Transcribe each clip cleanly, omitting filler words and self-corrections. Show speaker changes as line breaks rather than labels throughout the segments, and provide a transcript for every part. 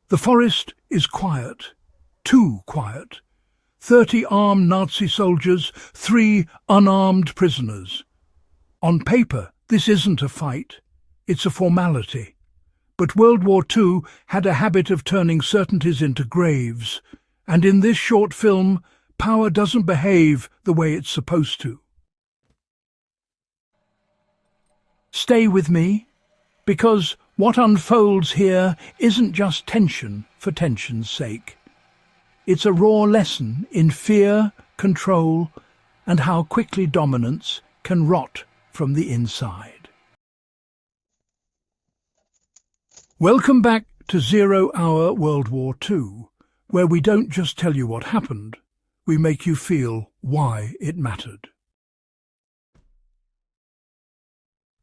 The forest is quiet, too quiet. 30 armed Nazi soldiers, 3 unarmed prisoners. On paper, this isn't a fight. It's a formality. But World War II had a habit of turning certainties into graves, and in this short film, power doesn't behave the way it's supposed to. Stay with me, because what unfolds here isn't just tension for tension's sake. It's a raw lesson in fear, control, and how quickly dominance can rot from the inside. Welcome back to 0 Hour World War II, where we don't just tell you what happened, we make you feel why it mattered.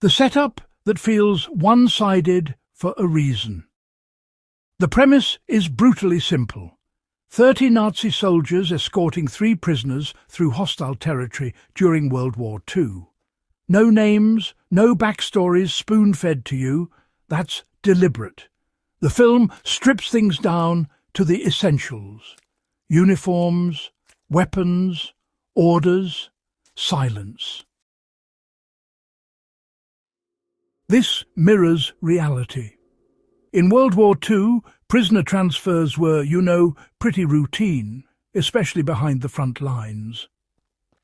The setup that feels one-sided for a reason. The premise is brutally simple. 30 Nazi soldiers escorting 3 prisoners through hostile territory during World War II. No names, no backstories spoon-fed to you. That's deliberate. The film strips things down to the essentials. Uniforms, weapons, orders, silence. This mirrors reality. In World War II, prisoner transfers were, pretty routine, especially behind the front lines.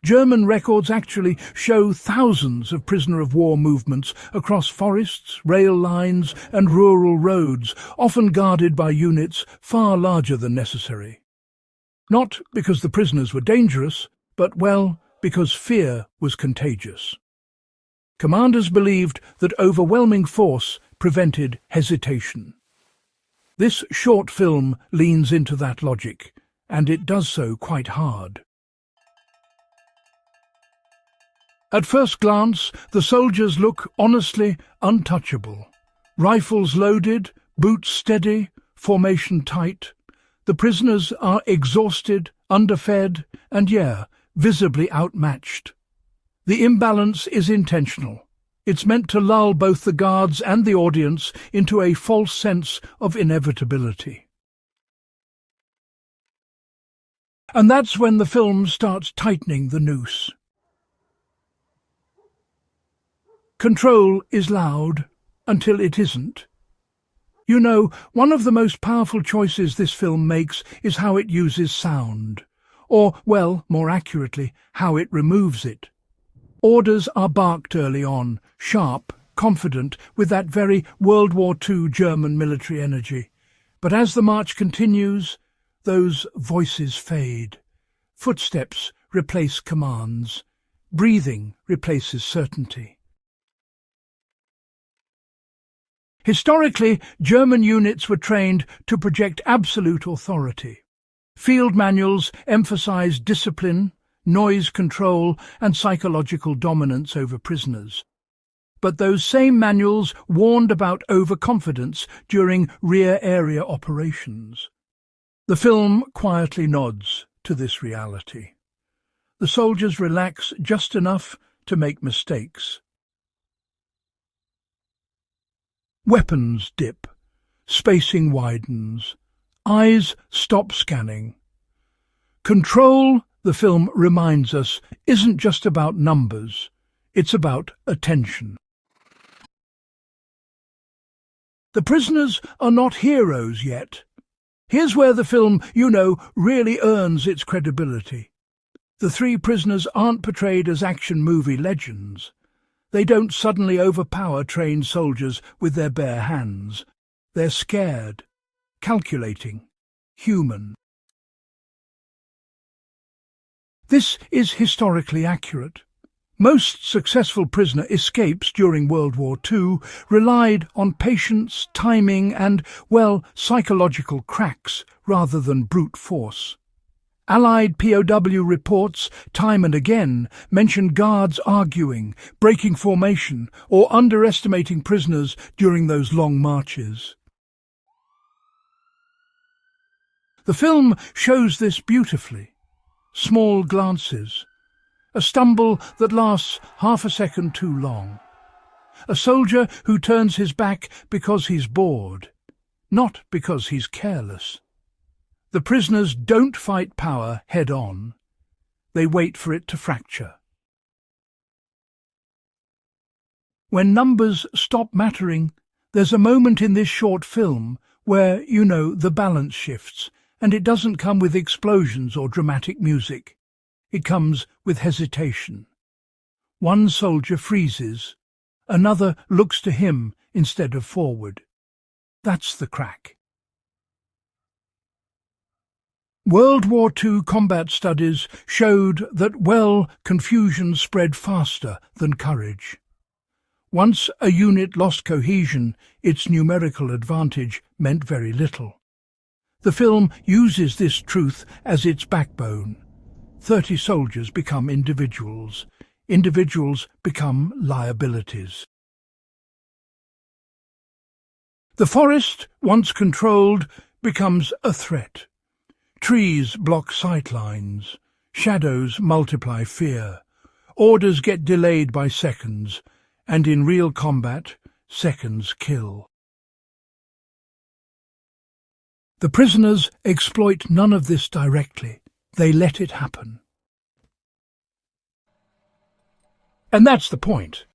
German records actually show thousands of prisoner-of-war movements across forests, rail lines and rural roads, often guarded by units far larger than necessary. Not because the prisoners were dangerous, but, because fear was contagious. Commanders believed that overwhelming force prevented hesitation. This short film leans into that logic, and it does so quite hard. At first glance, the soldiers look honestly untouchable. Rifles loaded, boots steady, formation tight. The prisoners are exhausted, underfed, and visibly outmatched. The imbalance is intentional. It's meant to lull both the guards and the audience into a false sense of inevitability. And that's when the film starts tightening the noose. Control is loud until it isn't. One of the most powerful choices this film makes is how it uses sound, or, more accurately, how it removes it. Orders are barked early on, sharp, confident, with that very World War II German military energy. But as the march continues, those voices fade. Footsteps replace commands. Breathing replaces certainty. Historically, German units were trained to project absolute authority. Field manuals emphasized discipline, noise control and psychological dominance over prisoners. But those same manuals warned about overconfidence during rear area operations. The film quietly nods to this reality. The soldiers relax just enough to make mistakes. Weapons dip. Spacing widens. Eyes stop scanning. Control, the film reminds us, isn't just about numbers. It's about attention. The prisoners are not heroes yet. Here's where the film, really earns its credibility. The 3 prisoners aren't portrayed as action movie legends. They don't suddenly overpower trained soldiers with their bare hands. They're scared, calculating, human. This is historically accurate. Most successful prisoner escapes during World War II relied on patience, timing and, psychological cracks rather than brute force. Allied POW reports, time and again, mention guards arguing, breaking formation, or underestimating prisoners during those long marches. The film shows this beautifully. Small glances. A stumble that lasts half a second too long. A soldier who turns his back because he's bored. not because he's careless. The prisoners don't fight power head-on. They wait for it to fracture. When numbers stop mattering, there's a moment in this short film where, the balance shifts, and it doesn't come with explosions or dramatic music. It comes with hesitation. One soldier freezes. Another looks to him instead of forward. That's the crack. World War II combat studies showed that, confusion spread faster than courage. Once a unit lost cohesion, its numerical advantage meant very little. The film uses this truth as its backbone. 30 soldiers become individuals. Individuals become liabilities. The forest, once controlled, becomes a threat. Trees block sightlines. Shadows multiply fear. Orders get delayed by seconds, and in real combat, seconds kill. The prisoners exploit none of this directly. They let it happen. And that's the point.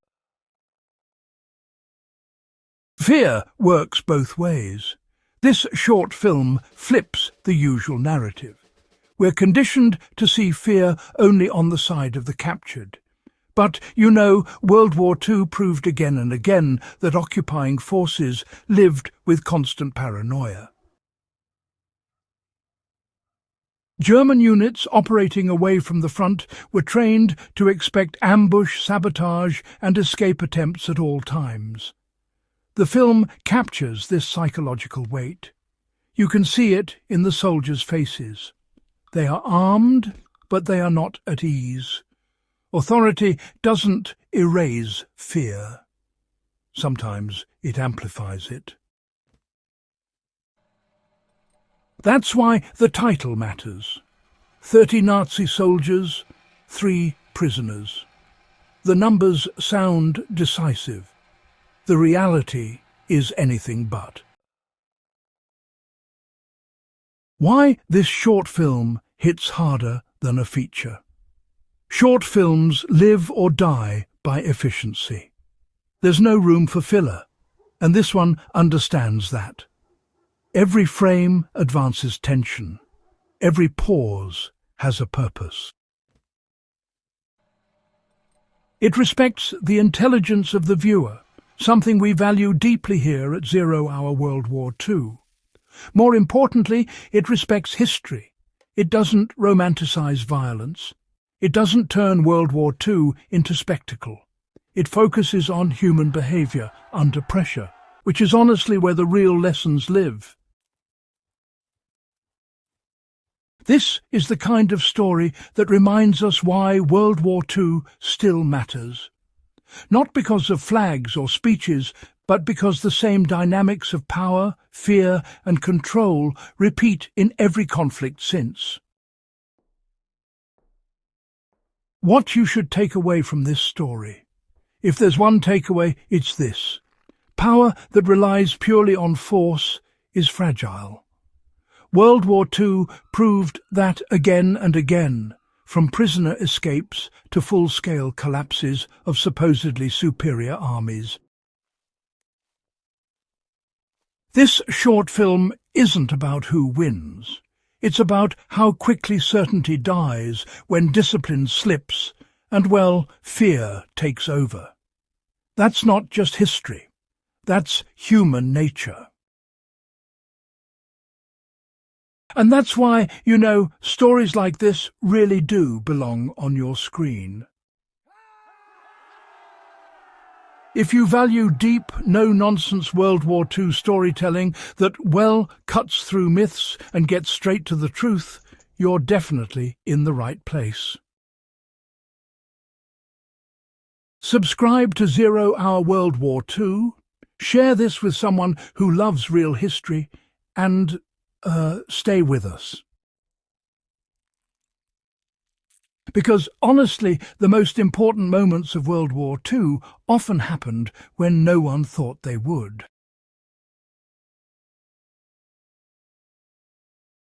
Fear works both ways. This short film flips the usual narrative. We're conditioned to see fear only on the side of the captured. But, World War II proved again and again that occupying forces lived with constant paranoia. German units operating away from the front were trained to expect ambush, sabotage, and escape attempts at all times. The film captures this psychological weight. You can see it in the soldiers' faces. They are armed, but they are not at ease. Authority doesn't erase fear. Sometimes it amplifies it. That's why the title matters. 30 Nazi soldiers, 3 prisoners. The numbers sound decisive. The reality is anything but. Why this short film hits harder than a feature. Short films live or die by efficiency. There's no room for filler, and this one understands that. Every frame advances tension. Every pause has a purpose. It respects the intelligence of the viewer, something we value deeply here at 0 Hour World War II. More importantly, it respects history. It doesn't romanticize violence. It doesn't turn World War II into spectacle. It focuses on human behavior under pressure, which is honestly where the real lessons live. This is the kind of story that reminds us why World War II still matters. Not because of flags or speeches, but because the same dynamics of power, fear, and control repeat in every conflict since. What you should take away from this story. If there's one takeaway, it's this. Power that relies purely on force is fragile. World War II proved that again and again, from prisoner escapes to full-scale collapses of supposedly superior armies. This short film isn't about who wins. It's about how quickly certainty dies when discipline slips and, fear takes over. That's not just history. That's human nature. And that's why, stories like this really do belong on your screen. If you value deep, no-nonsense World War II storytelling that, cuts through myths and gets straight to the truth, you're definitely in the right place. Subscribe to 0 Hour World War II, share this with someone who loves real history, and stay with us. Because honestly, the most important moments of World War II often happened when no one thought they would.